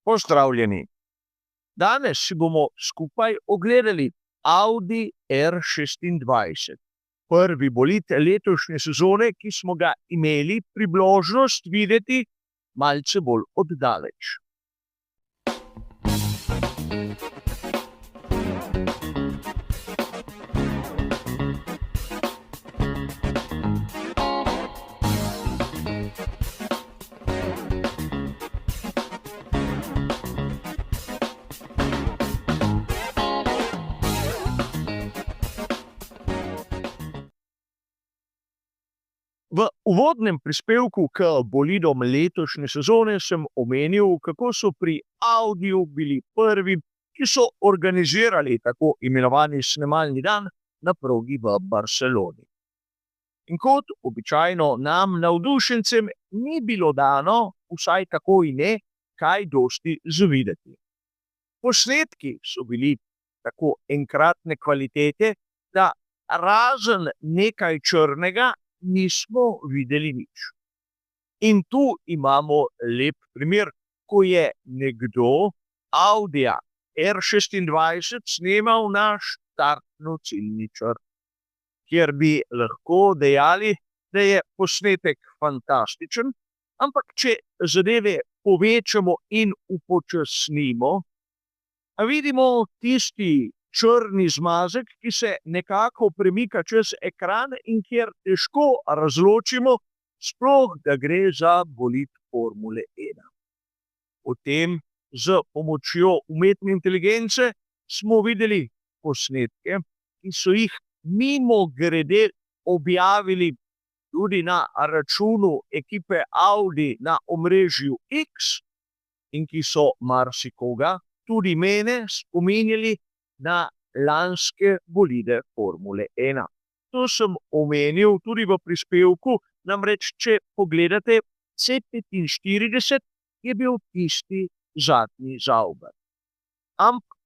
Pozdravljeni. Danes si bomo skupaj ogledali Audi R26. Prvi bolid letošnje sezone, ki smo ga imeli priložnost videti malce bolj oddaleč. V uvodnem prispevku k bolidom letošnje sezone sem omenil, kako so pri Audiju bili prvi, ki so organizirali tako imenovani snemalni dan na progi v Barceloni. In kot običajno nam navdušencem ni bilo dano, vsaj takoj ne, kaj dosti zavideti. Posnetki so bili tako enkratne kvalitete, da razen nekaj črnega nismo videli nič. In tu imamo lep primer, ko je nekdo Audija R26 snemal na štartno ciljni črt, kjer bi lahko dejali, da je posnetek fantastičen, ampak če zadeve povečamo in upočasnimo, vidimo tisti črni zmazek, ki se nekako premika čez ekran in kjer težko razločimo, sploh da gre za bolid Formule 1. Potem z pomočjo umetne inteligence smo videli posnetke, ki so jih mimogrede objavili tudi na računu ekipe Audi na omrežju X in ki so marsikoga, tudi mene, spominjali na lanske bolide Formule 1. To sem omenil tudi v prispevku, namreč če pogledate, C45 je bil tisti zadnji žavbar. Ampak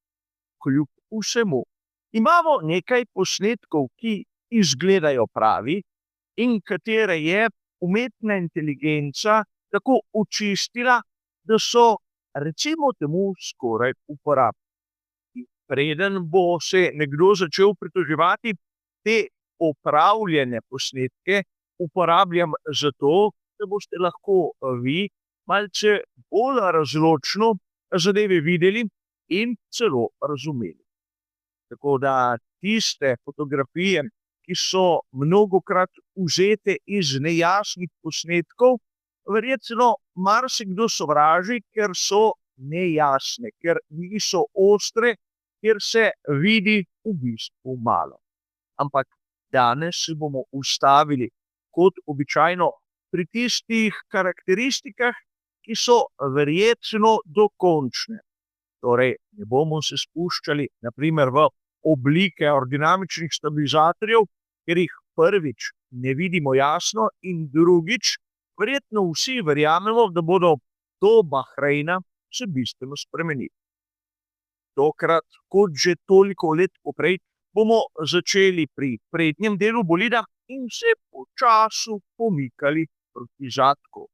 kljub vsemu imamo nekaj posnetkov, ki izgledajo pravi in katere je umetna inteligenca tako očistila, da so recimo temu skoraj uporabni. Preden bo se nekdo začel pritoževati, te popravljene posnetke uporabljam zato, da boste lahko vi malce bolj razločno zadeve videli in celo razumeli. Tako da tiste fotografije, ki so mnogokrat vzete iz nejasnih posnetkov, verjetno marsikdo sovraži, ker so nejasne, ker niso ostre, kjer se vidi v bistvu malo. Ampak danes se bomo ustavili kot običajno pri tistih karakteristikah, ki so verjetno dokončne. Torej, ne bomo se spuščali na primer v oblike aerodinamičnih stabilizatorjev, ker jih prvič ne vidimo jasno in drugič verjetno vsi verjamemo, da bodo do Bahreina se bistveno spremenili. Tokrat, kot že toliko let poprej, bomo začeli pri prednjem delu bolida in se počasi pomikali proti zadku.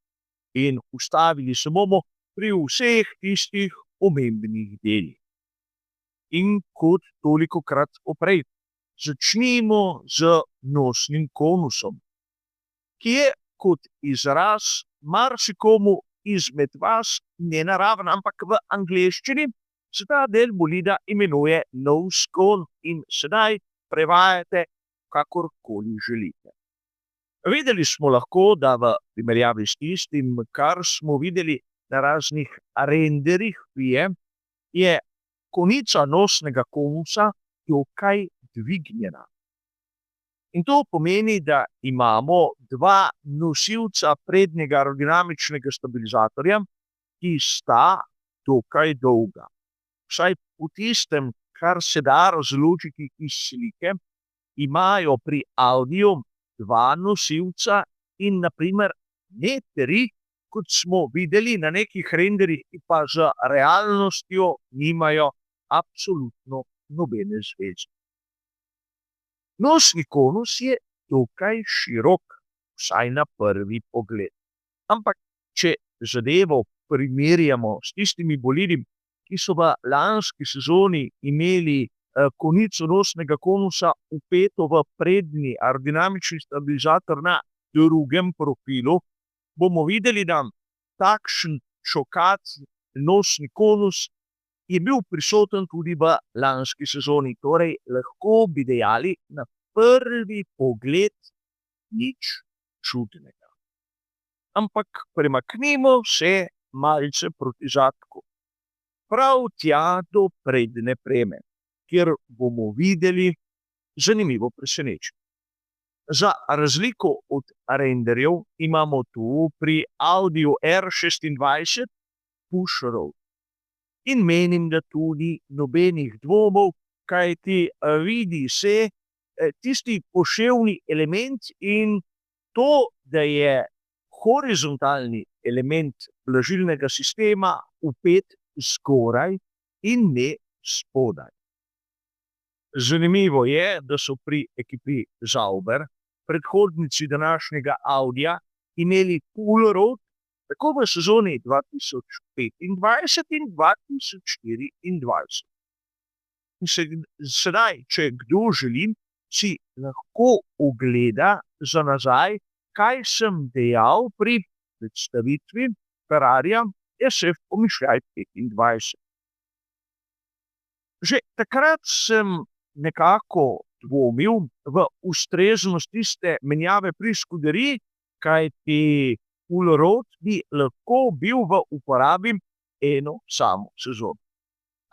In ustavili se bomo pri vseh tistih pomembnih delih. In kot tolikokrat poprej, začnimo z nosnim konusom, ki je kot izraz marsikomu izmed vas nenaraven, ampak v angleščini se ta del bolida imenuje nose cone in sedaj prevajate kakorkoli želite. Videli smo lahko, da v primerjavi s tistim, kar smo videli na raznih renderih, je konica nosnega konusa dokaj dvignjena. In to pomeni, da imamo dva nosilca prednjega aerodinamičnega stabilizatorja, ki sta dokaj dolga. Vsaj v tistem, kar se da razločiti iz slike, imajo pri Audiju dva nosilca in na primer ne tri, kot smo videli na nekih renderih, ki pa z realnostjo nimajo absolutno nobene zveze. Nosni konus je dokaj širok, vsaj na prvi pogled. Ampak če zadevo primerjamo s tistimi bolidi, ki so v lanski sezoni imeli konico nosnega konusa vpeto v prednji aerodinamični stabilizator na drugem profilu, bomo videli, da takšen čokat, nosni konus je bil prisoten tudi v lanski sezoni. Torej, lahko bi dejali na prvi pogled nič čudnega. Ampak premaknimo se malce proti zadku. Prav tja do prednje preme, kjer bomo videli zanimivo presenečenje. Za razliko od renderjev imamo tu pri Audiu R26 push rod. In menim, da tudi nobenih dvomov, kajti vidi se tisti poševni element in to, da je horizontalni element blažilnega sistema vpet zgoraj in ne spodaj. Zanimivo je, da so pri ekipi Sauber, predhodnici današnjega Audija, imeli pull rod tako v sezoni 2025 in 2024. In sedaj, če kdo želi, si lahko ogleda za nazaj, kaj sem dejal pri predstavitvi Ferrarija SF25. Že takrat sem nekako dvomil v ustreznost tiste menjave pri Scuderii, kajti pull rod bi lahko bil v uporabi eno samo sezono.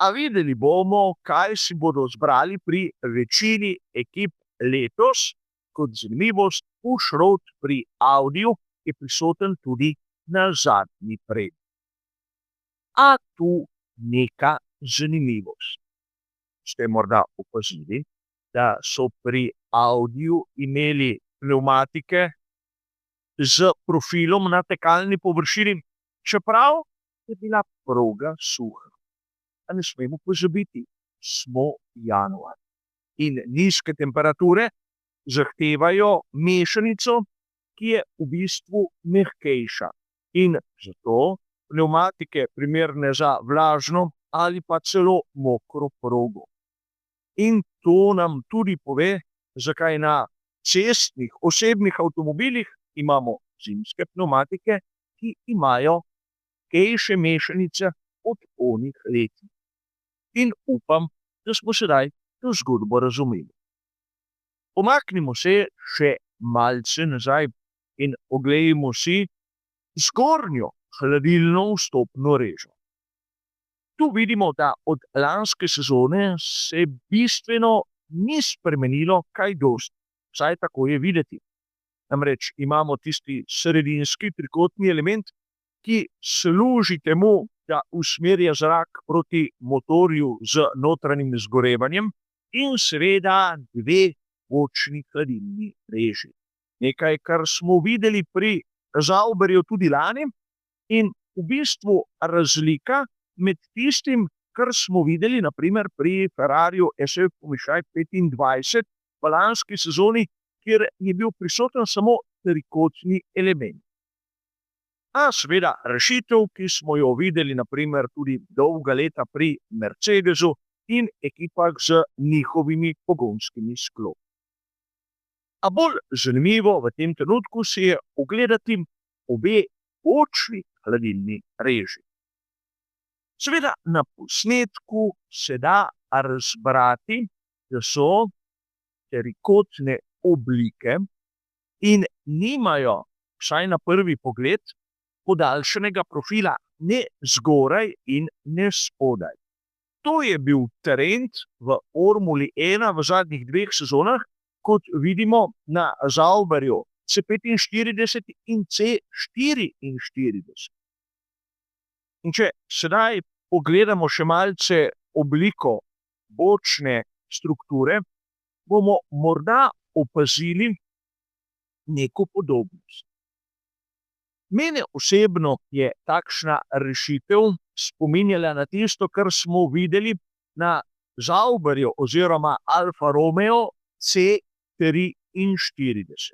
A videli bomo, kaj si bodo zbrali pri večini ekip letos. Kot zanimivost, push rod pri Audiju je prisoten tudi na zadnji prednji. A tu neka zanimivost. Ste morda opazili, da so pri Audiju imeli pnevmatike z profilom na tekalni površini, čeprav je bila proga suha. A ne smemo pozabiti, smo januar. In nizke temperature zahtevajo mešanico, ki je v bistvu mehkejša. In zato pnevmatike primerne za vlažno ali pa celo mokro progo. In to nam tudi pove, zakaj na cestnih osebnih avtomobilih imamo zimske pnevmatike, ki imajo mehkejše mešanice od onih letnih. In upam, da smo sedaj to zgodbo razumeli. Pomaknimo se še malce nazaj in oglejmo si zgornjo hladilno vstopno režo. Tu vidimo, da od lanske sezone se bistveno ni spremenilo kaj dosti, vsaj tako je videti. Namreč imamo tisti sredinski trikotni element, ki služi temu, da usmerja zrak proti motorju z notranjim izgorevanjem in seveda dve bočni hladilni reži. Nekaj, kar smo videli pri Sauberju tudi lani in v bistvu razlika med tistim, kar smo videli na primer pri Ferrariju SF25 v lanski sezoni, kjer je bil prisoten samo trikotni element. A seveda rešitev, ki smo jo videli na primer tudi dolga leta pri Mercedesu in ekipah z njihovimi pogonskimi sklopi. A bolj zanimivo v tem trenutku si je ogledati obe bočni hladilni reži. Seveda na posnetku se da razbrati, da so trikotne oblike in nimajo, vsaj na prvi pogled, podaljšanega profila ne zgoraj in ne spodaj. To je bil trend v Formuli 1 v zadnjih 2 sezonah, kot vidimo na Sauberju C45 in C44. In če sedaj pogledamo še malce obliko bočne strukture, bomo morda opazili neko podobnost. Mene osebno je takšna rešitev spominjala na tisto, kar smo videli na Sauberju oziroma Alfa Romeo C43.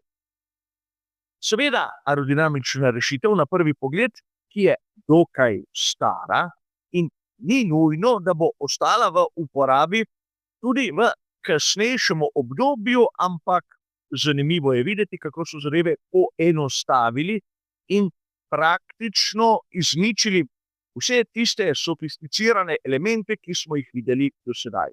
Seveda aerodinamična rešitev na prvi pogled ki je dokaj stara in ni nujno, da bo ostala v uporabi tudi v kasnejšem obdobju, ampak zanimivo je videti, kako so zadeve poenostavili in praktično izničili vse tiste sofisticirane elemente, ki smo jih videli do sedaj.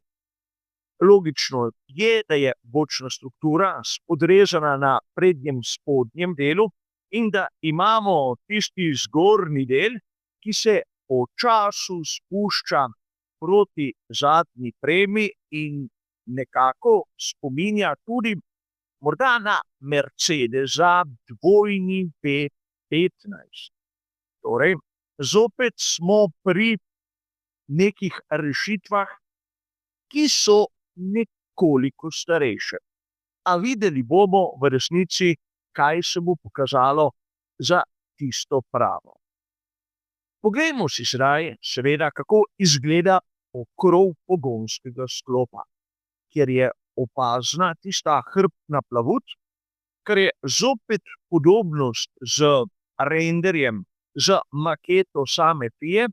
Logično je, da je bočna struktura spodrezana na prednjem spodnjem delu in da imamo tisti zgornji del, ki se po času spušča proti zadnji premi in nekako spominja tudi morda na Mercedesa dvojni V15. Torej, zopet smo pri nekih rešitvah, ki so nekoliko starejše. A videli bomo v resnici, kaj se bo pokazalo za tisto pravo. Poglejmo si zdaj, seveda, kako izgleda pokrov pogonskega sklopa, kjer je opazna tista hrbtna plavut, kar je zopet podobnost z renderjem, z maketo same fie,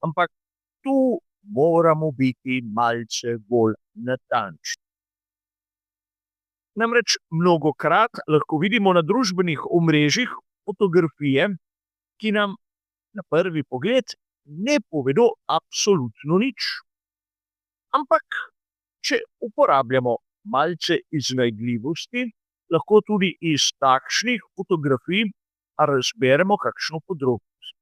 ampak tu moramo biti malce bolj natančni. Namreč mnogokrat lahko vidimo na družbenih omrežjih fotografije, ki nam na prvi pogled ne povedo absolutno nič. Ampak, če uporabljamo malce iznajdljivosti, lahko tudi iz takšnih fotografij razberemo kakšno podrobnost.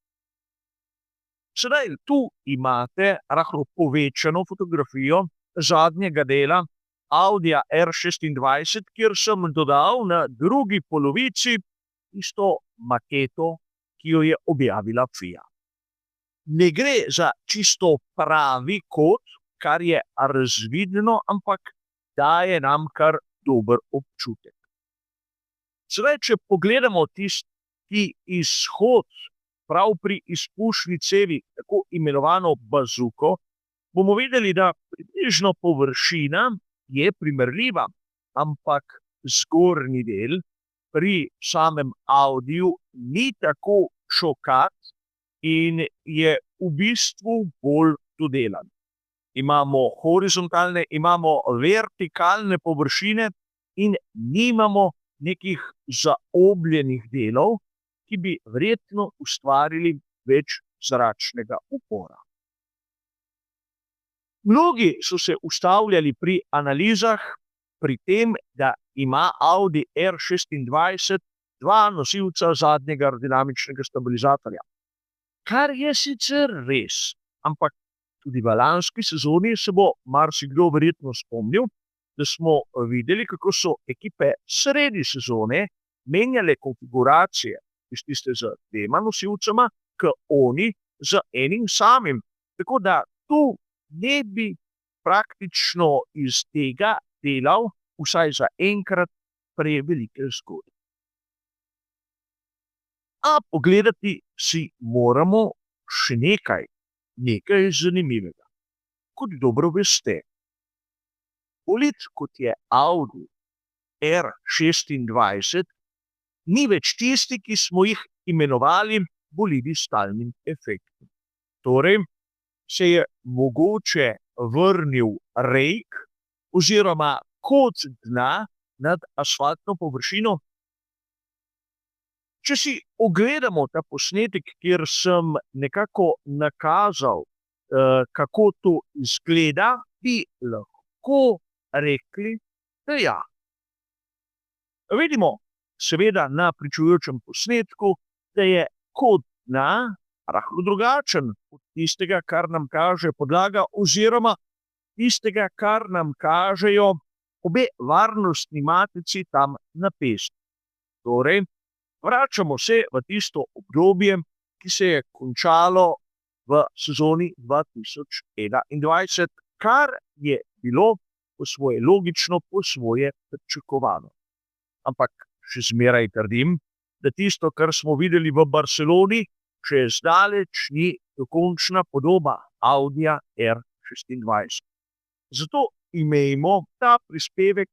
Sedaj tu imate rahlo povečano fotografijo zadnjega dela Audija R26, kjer sem dodal na drugi polovici isto maketo, ki jo je objavila FIA. Ne gre za čisto pravi kot, kar je razvidno, ampak daje nam kar dober občutek. Sedaj, če pogledamo tisti izhod prav pri izpušni cevi, tako imenovano bazuko, bomo videli, da približno površina je primerljiva, ampak zgornji del pri samem Audiju ni tako šokat in je v bistvu bolj dodelan. Imamo horizontalne, imamo vertikalne površine in nimamo nekih zaobljenih delov, ki bi verjetno ustvarili več zračnega upora. Mnogi so se ustavljali pri analizah, pri tem, da ima Audi R26 dva nosilca zadnjega aerodinamičnega stabilizatorja. Kar je sicer res, ampak tudi v lanski sezoni se bo marsikdo verjetno spomnil, da smo videli, kako so ekipe sredi sezone menjale konfiguracije iz tiste z dvema nosilcema k oni z enim samim. Tako da tu ne bi praktično iz tega delal, vsaj za enkrat, prevelike zgode. A pogledati si moramo še nekaj zanimivega. Kot dobro veste, bolid, kot je Audi R26, ni več tisti, ki smo jih imenovali bolidi s stalnim efektom. Torej, se je mogoče vrnil rejk oziroma kot dna nad asfaltno površino. Če si ogledamo ta posnetek, kjer sem nekako nakazal, kako to izgleda, bi lahko rekli, da ja. Vidimo seveda na pričujočem posnetku, da je kod dna rahlo drugačen od tistega, kar nam kaže podlaga, oziroma tistega, kar nam kažejo obe varnostni matici tam na pesti. Torej, vračamo se v tisto obdobje, ki se je končalo v sezoni 2021, kar je bilo po svoje logično, po svoje pričakovano. Ampak še zmeraj trdim, da tisto, kar smo videli v Barceloni, še zdaleč ni dokončna podoba Audija R26. Zato imejmo ta prispevek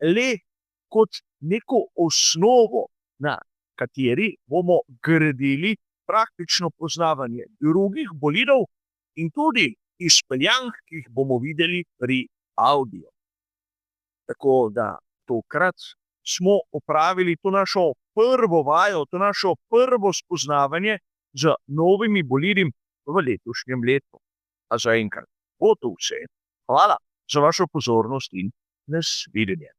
le kot neko osnovo, na kateri bomo gradili praktično poznavanje drugih bolidov in tudi izpeljank, ki jih bomo videli pri Audiju. Tako da tokrat smo opravili to našo prvo vajo, to našo prvo spoznavanje z novimi bolidi v letošnjem letu. A zaenkrat bo to vse. Hvala za vašo pozornost in nasvidenje.